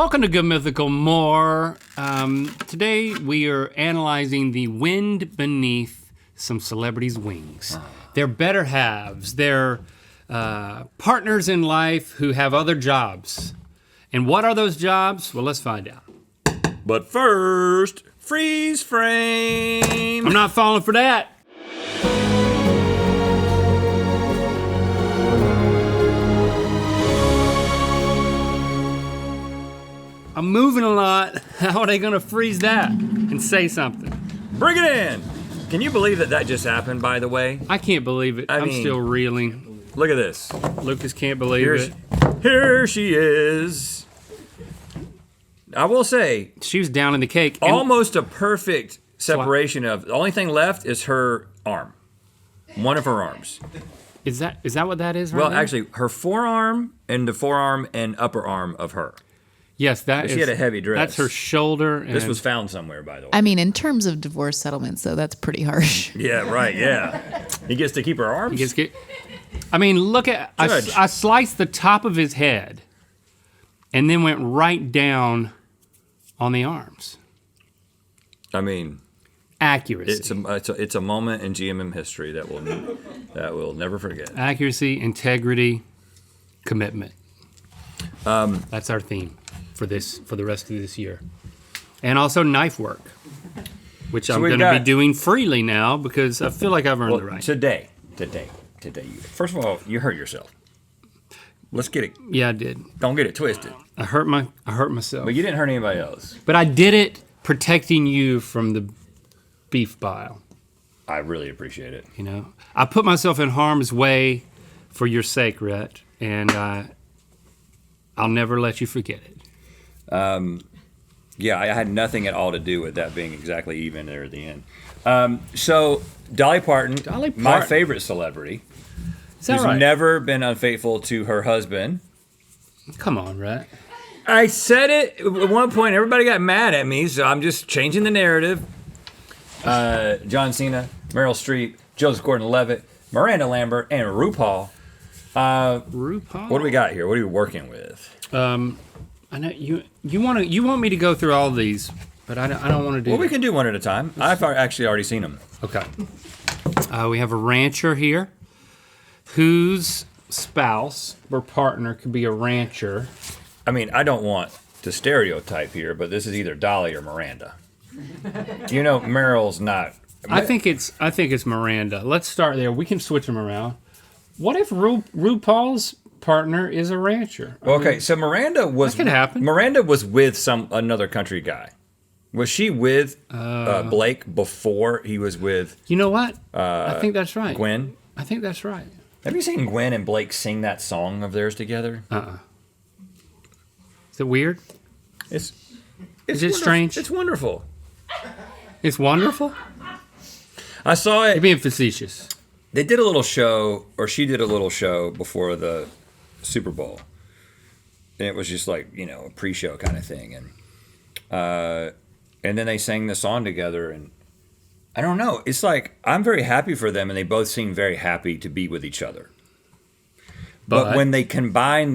Welcome to Good Mythical More. Today we are analyzing the wind beneath some celebrities' wings. They're better halves. They're partners in life who have other jobs. And what are those jobs? Well, let's find out. But first, freeze frame. I'm not falling for that. I'm moving a lot. How are they gonna freeze that and say something? Bring it in. Can you believe that just happened, by the way? I can't believe it. I'm still reeling. Look at this. Lucas can't believe it. Here she is. I will say, She was down in the cake. almost a perfect separation of, the only thing left is her arm. One of her arms. Is that what that is right Well, there? actually, her forearm and the forearm and upper arm of her. Yes, that is. She had a heavy dress. That's her shoulder. And This was found somewhere, by the way. I mean, in terms of divorce settlements, though, that's pretty harsh. Yeah, right, yeah. He gets to keep her arms? I mean, look at, I sliced the top of his head and then went right down on the arms. I mean, Accuracy. it's a moment in GMM history that we'll never forget. Accuracy, integrity, commitment. That's our theme for the rest of this year. And also knife work, which I'm going to be doing freely now because I feel like I've earned the right. Today. First of all, you hurt yourself. Let's get it. Yeah, I did. Don't get it twisted. I hurt myself. But you didn't hurt anybody else. But I did it protecting you from the beef bile. I really appreciate it. You know, I put myself in harm's way for your sake, Rhett, and I'll never let you forget it. Yeah, I had nothing at all to do with that being exactly even there at the end. So Dolly Parton, my favorite celebrity, who's never been unfaithful to her husband. Come on, Rhett. I said it at one point. Everybody got mad at me, so I'm just changing the narrative. John Cena, Meryl Streep, Joseph Gordon-Levitt, Miranda Lambert, and RuPaul. RuPaul? What do we got here? What are you working with? I know you want me to go through all these, but I don't want to do. Well, we can do one at a time. I've actually already seen them. Okay. We have a rancher here, whose spouse or partner could be a rancher. I mean, I don't want to stereotype here, but this is either Dolly or Miranda. You know, Meryl's not. I think it's Miranda. Let's start there. We can switch them around. What if RuPaul's partner is a rancher? So Miranda was. That could happen. Miranda was with another country guy. Was she with Blake before he was with? You know what? I think that's right. Gwen. I think that's right. Have you seen Gwen and Blake sing that song of theirs together? Is it weird? Is it strange? It's wonderful. It's wonderful? I saw it. You're being facetious. They did a little show, or she did a little show before the Super Bowl. And it was just like, a pre-show kind of thing. And then they sang the song together, and I don't know. It's like, I'm very happy for them, and they both seem very happy to be with each other. But when they combine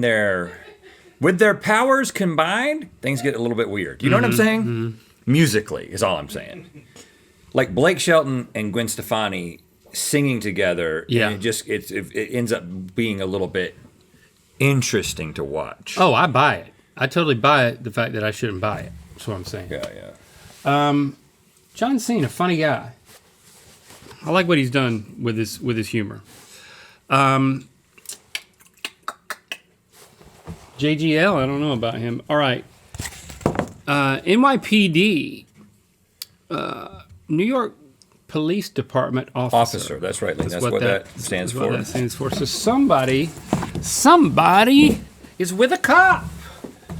with their powers combined, things get a little bit weird. You know what I'm saying? Mm-hmm. Musically is all I'm saying. Like Blake Shelton and Gwen Stefani singing together. Yeah. And it ends up being a little bit interesting to watch. Oh, I buy it. I totally buy it. The fact that I shouldn't buy it. That's what I'm saying. Yeah. John Cena, funny guy. I like what he's done with his humor. JGL, I don't know about him. All right. NYPD, New York Police Department officer. That's right, Lee. That's what that stands for. What that stands for. So somebody is with a cop.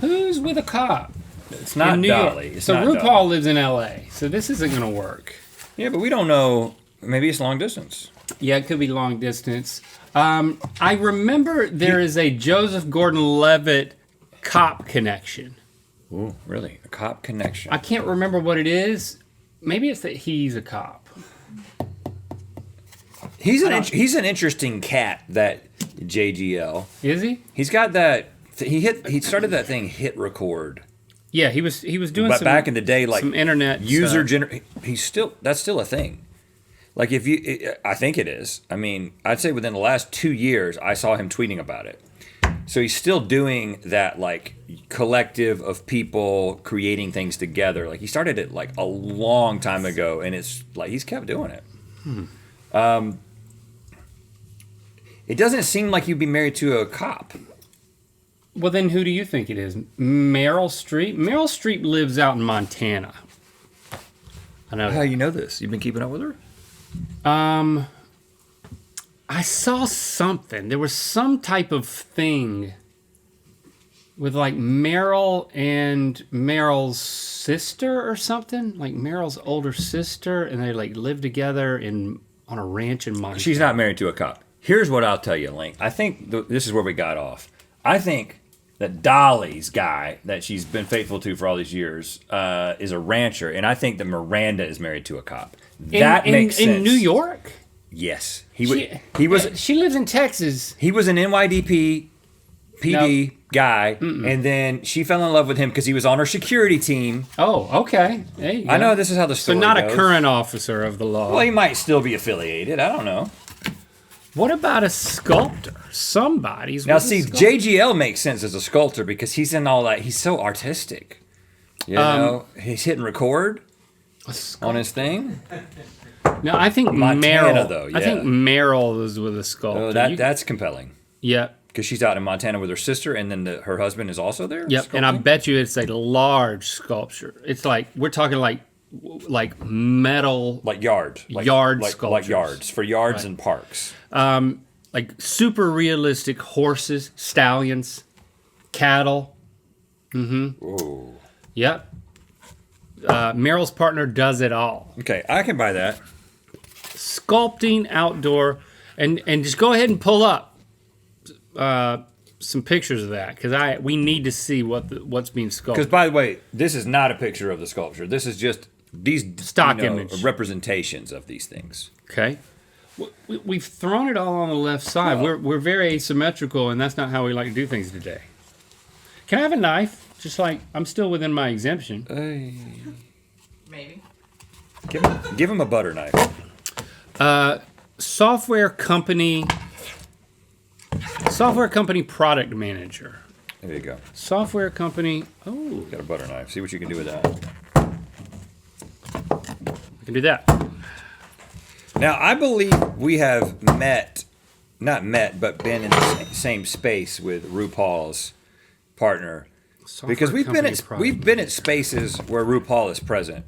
Who's with a cop? It's not Dolly. So RuPaul lives in LA. So this isn't going to work. Yeah, but we don't know. Maybe it's long distance. Yeah, it could be long distance. I remember there is a Joseph Gordon-Levitt cop connection. Ooh, really? A cop connection? I can't remember what it is. Maybe it's that he's a cop. He's an interesting cat, that JGL. Is he? He's got that. He started that thing, hit record. Yeah, he was doing But some, back in the day, like some internet user stuff. that's still a thing. Like I think it is. I mean, I'd say within the last 2 years, I saw him tweeting about it. So he's still doing that, like collective of people creating things together. Like he started it like a long time ago, and it's like he's kept doing it. It doesn't seem like you'd be married to a cop. Well, then who do you think it is? Meryl Streep? Meryl Streep lives out in Montana. I know. How you know this? You've been keeping up with her? I saw something. There was some type of thing with like Meryl and Meryl's sister or something. Like Meryl's older sister, and they like live together on a ranch in Montana. She's not married to a cop. Here's what I'll tell you, Link. I think this is where we got off. I think that Dolly's guy that she's been faithful to for all these years is a rancher, and I think that Miranda is married to a cop. That makes sense. In New York? Yes, he was. She lives in Texas. He was an NYPD guy, and then she fell in love with him because he was on her security team. Oh, okay. There you go. I know this is how the story So not goes. a current officer of the law. Well, he might still be affiliated. I don't know. What about a sculptor? Somebody's. Now, see, JGL makes sense as a sculptor because he's in all that. He's so artistic. You know, he's hitting record on his thing. No, I think Montana, Meryl. though, I think yeah. Meryl is with a sculptor. Oh, that's compelling. Yeah. Because she's out in Montana with her sister, and then her husband is also there. Yep. And I sculpting? bet you it's a large sculpture. It's like we're talking like metal, like yard sculptures. like yards for yards and parks. like super realistic horses, stallions, cattle. Ooh. Yep. Meryl's partner does it all. Okay, I can buy that. Sculpting outdoor, and just go ahead and pull up some pictures of that because we need to see what's being sculpted. Because by the way, this is not a picture of the sculpture. This is just these stock image representations of these things. Okay, we've thrown it all on the left side. We're very asymmetrical, and that's not how we like to do things today. Can I have a knife? Just like I'm still within my exemption. Maybe. Give him a butter knife. Software company product manager. There you go. Software company. Oh, Got a butter knife. See what you can do with that. I can do that. Now, I believe we have not met, but been in the same space with RuPaul's partner. Because we've been at spaces where RuPaul is present.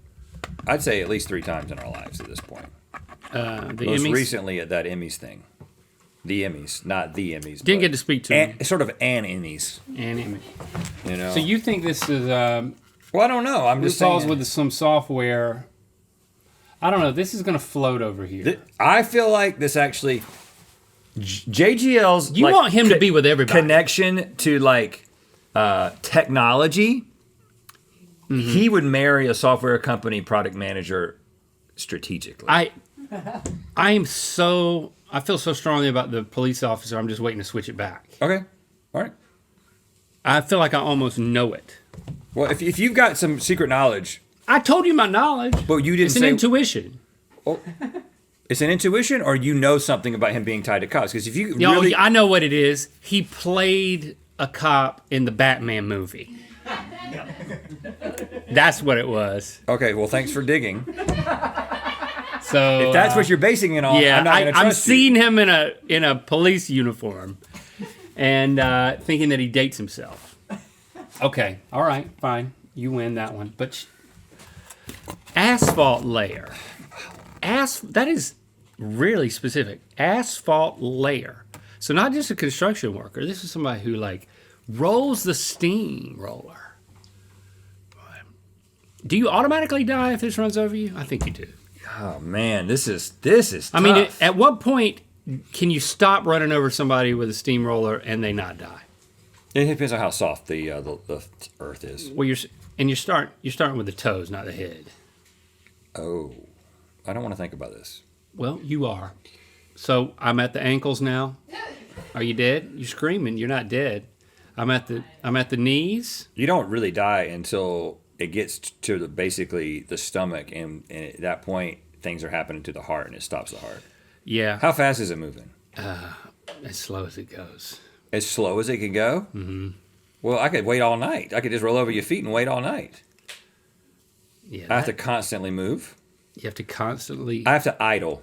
I'd say at least 3 times in our lives at this point. The Most Emmys? recently at that Emmys thing. The Emmys, not the Emmys. Didn't get to speak to him. Sort of an Emmys. And Emmy. You know. So you think this is Well, I don't know. I'm just RuPaul's saying. with some software? I don't know. This is going to float over here. I feel like this actually. JGL's. You want him to be with everybody. Connection to like technology. Mm-hmm. He would marry a software company product manager strategically. I feel so strongly about the police officer. I'm just waiting to switch it back. Okay. All right. I feel like I almost know it. Well, if you've got some secret knowledge. I told you my knowledge. But you didn't It's an intuition. Oh, it's an intuition, or you know something about him being tied to cops? Because if you No, really, I know what it is. He played a cop in the Batman movie. That's what it was. okay, well, thanks for digging. So If that's what you're basing it on, yeah, I'm not going to trust I'm you. seeing him in a police uniform, and thinking that he dates himself. Okay, all right, fine, you win that one. But asphalt layer, that is really specific. Asphalt layer. So not just a construction worker. This is somebody who like rolls the steam roller. Do you automatically die if this runs over you? I think you do. Oh man, this is tough. I mean, at what point can you stop running over somebody with a steamroller and they not die? It depends on how soft the earth is. Well, you're starting with the toes, not the head. Oh, I don't want to think about this. Well, you are. So I'm at the ankles now. Are you dead? You're screaming. You're not dead. I'm at the knees. You don't really die until it gets to basically the stomach, and at that point, things are happening to the heart, and it stops the heart. Yeah. How fast is it moving? As slow as it goes. As slow as it can go? Mm-hmm. Well, I could wait all night. I could just roll over your feet and wait all night. Yeah. I have to constantly move. You have to constantly. I have to idle.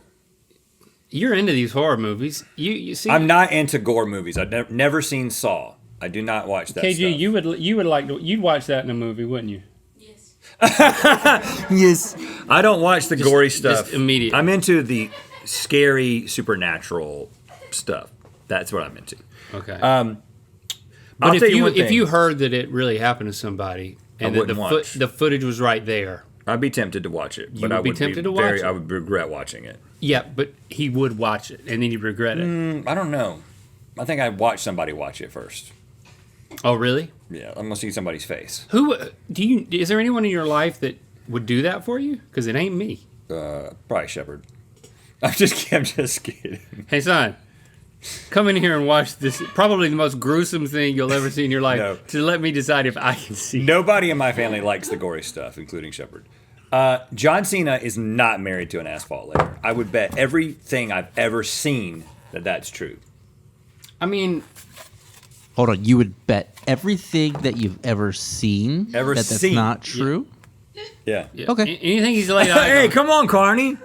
You're into these horror movies. You see. I'm not into gore movies. I've never seen Saw. I do not watch that KG, stuff. you would like to, you'd watch that in a movie, wouldn't you? Yes. Yes. I don't watch the gory stuff. Just immediately. I'm into the scary supernatural stuff. That's what I'm into. Okay. I'll But tell you one if thing. you heard that it really happened to somebody and that wouldn't watch. the footage was right there. I'd be tempted to watch it, but would I be would tempted be to watch it? I would regret watching it. Yeah, but he would watch it and then he'd regret it. I don't know. I think I'd watch somebody watch it first. Oh, really? Yeah, I'm gonna see somebody's face. Who do you? Is there anyone in your life that would do that for you? Because it ain't me. Probably Shepard. I'm just kidding. Hey, son, come in here and watch this. Probably the most gruesome thing you'll ever see in your life. No. To let me decide if I can see. Nobody in my family likes the gory stuff, including Shepard. John Cena is not married to an asphalt layer. I would bet everything I've ever seen that that's true. I mean, Hold on, you would bet everything that you've ever seen that's not true? Yeah. Okay. Anything he's laid out. Hey, come on, Carney.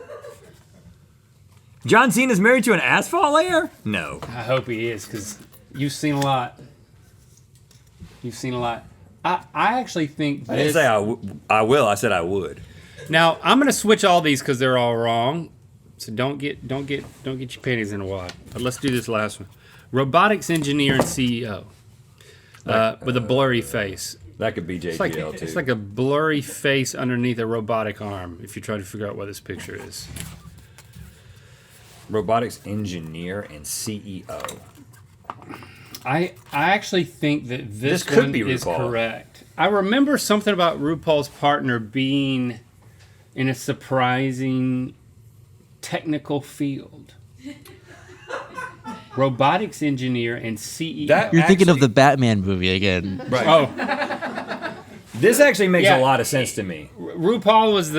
John Cena's married to an asphalt layer? No. I hope he is, because you've seen a lot. You've seen a lot. I actually think I didn't say I will. I said I would. Now I'm gonna switch all these because they're all wrong. So don't get your panties in a wad. But let's do this last one. Robotics engineer and CEO with a blurry face. That could be JGL too. It's like a blurry face underneath a robotic arm. If you try to figure out what this picture is. Robotics engineer and CEO. I actually think that this could one be is RuPaul. correct. I remember something about RuPaul's partner being in a surprising technical field. Robotics engineer and CEO. You're thinking of the Batman movie again. Right. Oh, This actually makes Yeah. a lot of sense to me. RuPaul was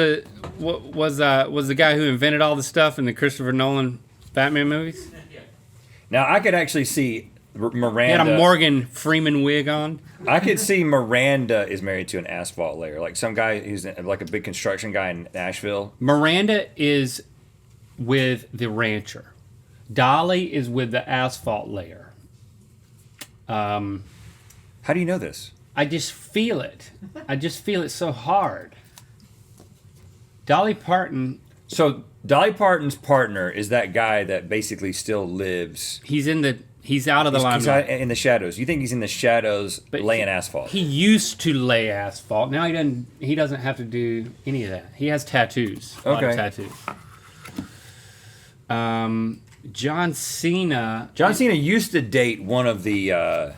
the guy who invented all the stuff in the Christopher Nolan Batman movies. Now I could actually see Miranda. He had a Morgan Freeman wig on. I could see Miranda is married to an asphalt layer, like some guy who's like a big construction guy in Nashville. Miranda is with the rancher. Dolly is with the asphalt layer. How do you know this? I just feel it. I just feel it so hard. Dolly Parton, So Dolly Parton's partner is that guy that basically still lives. he's out of the He's limelight. out in the shadows. You think he's in the shadows laying asphalt? He used to lay asphalt. Now he doesn't have to do any of that. He has tattoos. A lot of Okay. tattoos. John Cena. John Cena used to date one of the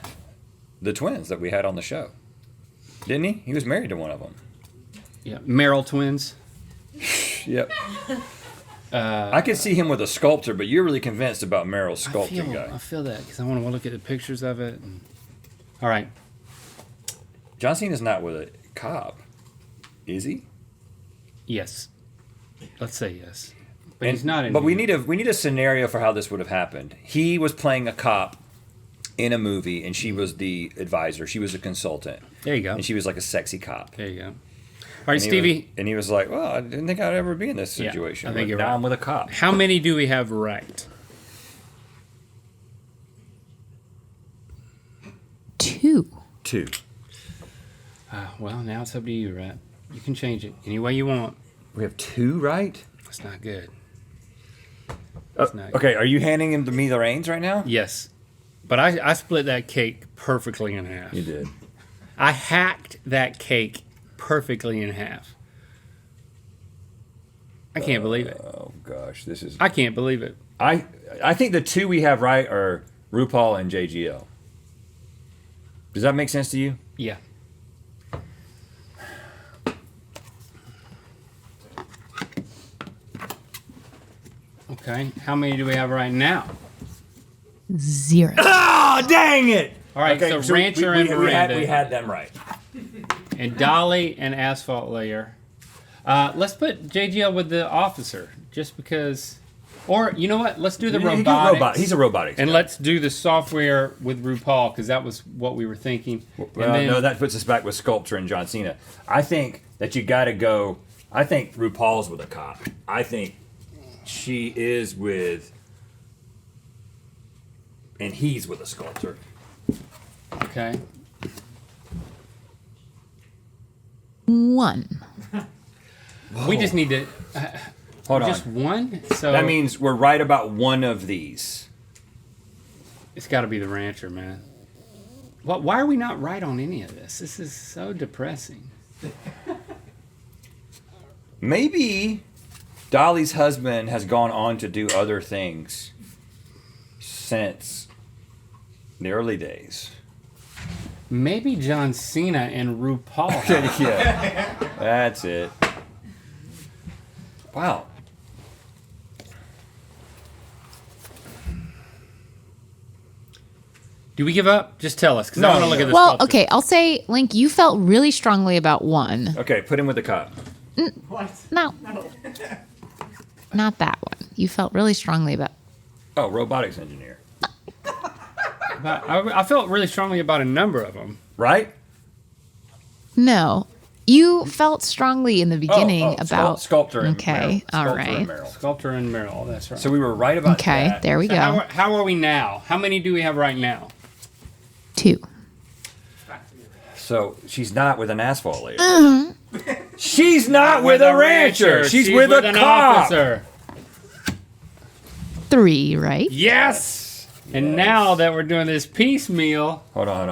twins that we had on the show, didn't he? He was married to one of them. Yeah, Merrill twins. Yep. I could see him with a sculptor, but you're really convinced about Merrill's sculpting I guy. feel that because I want to look at the pictures of it. All right. John Cena's not with a cop, is he? Yes. Let's say yes. But he's not in But we here. need a scenario for how this would have happened. He was playing a cop in a movie, and she was the advisor. She was a consultant, There you go. and she was like a sexy cop. There you go. All right, And he Stevie. and he was like, "Well, I didn't think I'd ever be in this Yeah, situation. I think but you're now right. I'm with a cop." How many do we have right? 2. 2. Well, now it's up to you, Rat. You can change it any way you want. We have 2 right. That's not good. Uh, not- okay, are you handing him to me the reins right now? Yes. But I split that cake perfectly in half. You did. I hacked that cake perfectly in half. I can't believe it. Oh gosh, this is. I can't believe it. I think the 2 we have right are RuPaul and JGL. Does that make sense to you? Yeah. Okay. How many do we have right now? 0. Oh, dang it! All right, Okay, so Rancher and Miranda. we had them right. And Dolly and Asphalt Layer. Let's put JGL with the officer, just because. Or, you know what? Let's do the robotics. He's a robotics And guy. let's do the software with RuPaul, because that was what we were thinking. No, that puts us back with Sculptor and John Cena. I think that you got to go. I think RuPaul's with a cop. I think she is with. And he's with a sculptor. Okay. 1. We just need to. Hold on. Just one? So That means we're right about one of these. it's got to be the Rancher, man. Why are we not right on any of this? This is so depressing. Maybe Dolly's husband has gone on to do other things since the early days. Maybe John Cena and RuPaul. Yeah, that's it. Wow. Do we give up? Just tell us, because No, I want to no, look no. at this. Well, okay, I'll say, Link, you felt really strongly about 1. Okay, put him with the cop. No. Not that one. You felt really strongly about. Oh, robotics engineer. I felt really strongly about a number of them. Right? No. You felt strongly in the beginning about. Sculptor and Okay, Meryl. all Sculptor right. and Meryl. Sculptor and Meryl, that's right. So we were right about Okay, that. there we So go. how are we now? How many do we have right now? 2. So she's not with an asphalt layer. She's not with a rancher. She's with a an cop. officer. 3, right? Yes. And now that we're doing this piecemeal, Hold on.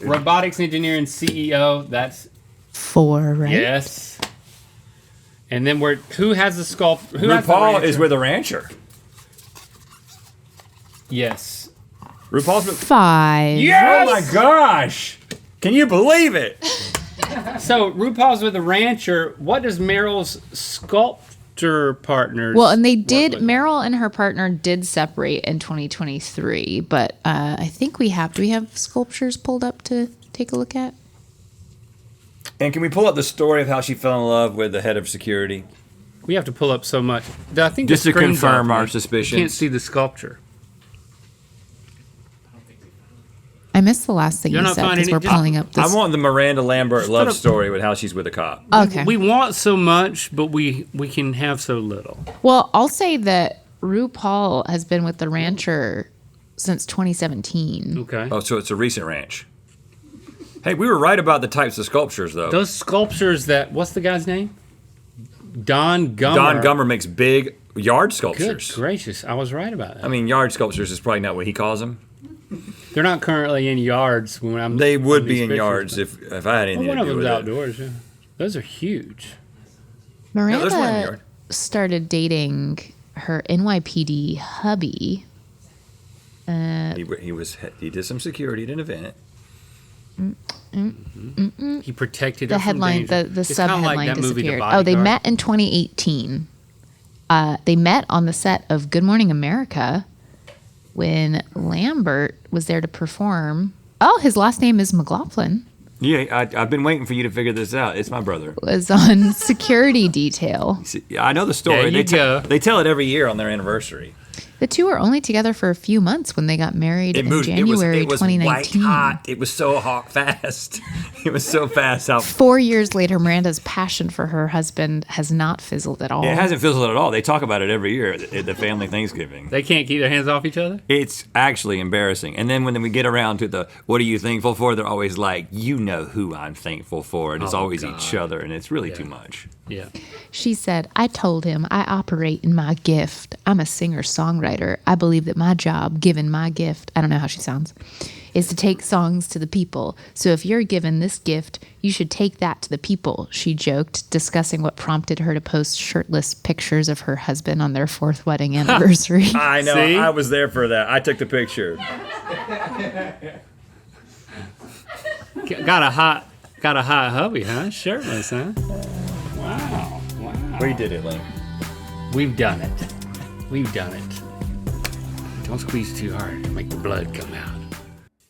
robotics engineer and CEO, that's 4, right? yes. And then who has the sculpt? Who has the RuPaul rancher? is with a rancher. Yes. RuPaul's with. 5. Yes! Oh my gosh! Can you believe it? So RuPaul's with a rancher. What does Meryl's sculptor partners? Well, and they did. work with? Meryl and her partner did separate in 2023, but I think we have. Do we have sculptures pulled up to take a look at? And can we pull up the story of how she fell in love with the head of security? We have to pull up so much. I think Just the to screen's confirm off. our You suspicions. can't see the sculpture. I missed the last thing You're you not said finding because we're it? Just- pulling up this. I want the Miranda Lambert love put up- story with how she's with a cop. Okay. We want so much, but we can have so little. Well, I'll say that RuPaul has been with the rancher since 2017. Okay. Oh, so it's a recent ranch. Hey, we were right about the types of sculptures, though. Those sculptures that, what's the guy's name? Don Gummer. Don Gummer makes big yard Good sculptures. gracious. I was right about that. I mean, yard sculptures is probably not what he calls them. They're not currently in yards when I'm. They would on be these in pictures, yards but- if I had anything Well, one to of do them's with it. outdoors, yeah. Those are huge. there's one in the Miranda yard. started dating her NYPD hubby. He did some security at an event. He protected The her from headline, danger. the It's sub kinda like headline that movie, The disappeared. Oh, they Bodyguard. met in 2018. They met on the set of Good Morning America when Lambert was there to perform. Oh, his last name is McLaughlin. Yeah, I've been waiting for you to figure this out. It's my brother. Was on security detail. See, I know the story. There you go. They tell it every year on their anniversary. The two were only together for a few months when they got married in January it was 2019. white hot. It was so hot fast. It was so fast. How 4 years later, Miranda's passion for her husband has not fizzled at all. it hasn't fizzled at all. They talk about it every year at the family Thanksgiving. They can't keep their hands off each other? It's actually embarrassing. And then when we get around to the what are you thankful for, they're always like, you know who I'm thankful for. And it's Oh, always God. each other. And it's really too much. Yeah. She said, I told him I operate in my gift. I'm a singer-songwriter. I believe that my job, given my gift, I don't know how she sounds, is to take songs to the people. So if you're given this gift, you should take that to the people, she joked, discussing what prompted her to post shirtless pictures of her husband on their 4th wedding anniversary. I know. See? I was there for that. I took the picture. Got a hot hubby, huh? Shirtless, huh? Wow. We did it, Link. We've done it. We've done it. Don't squeeze too hard to make the blood come out.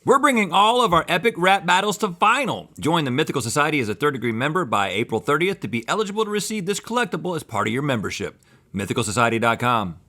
We're bringing all of our epic rap battles to vinyl. Join the Mythical Society as a third-degree member by April 30th to be eligible to receive this collectible as part of your membership. MythicalSociety.com.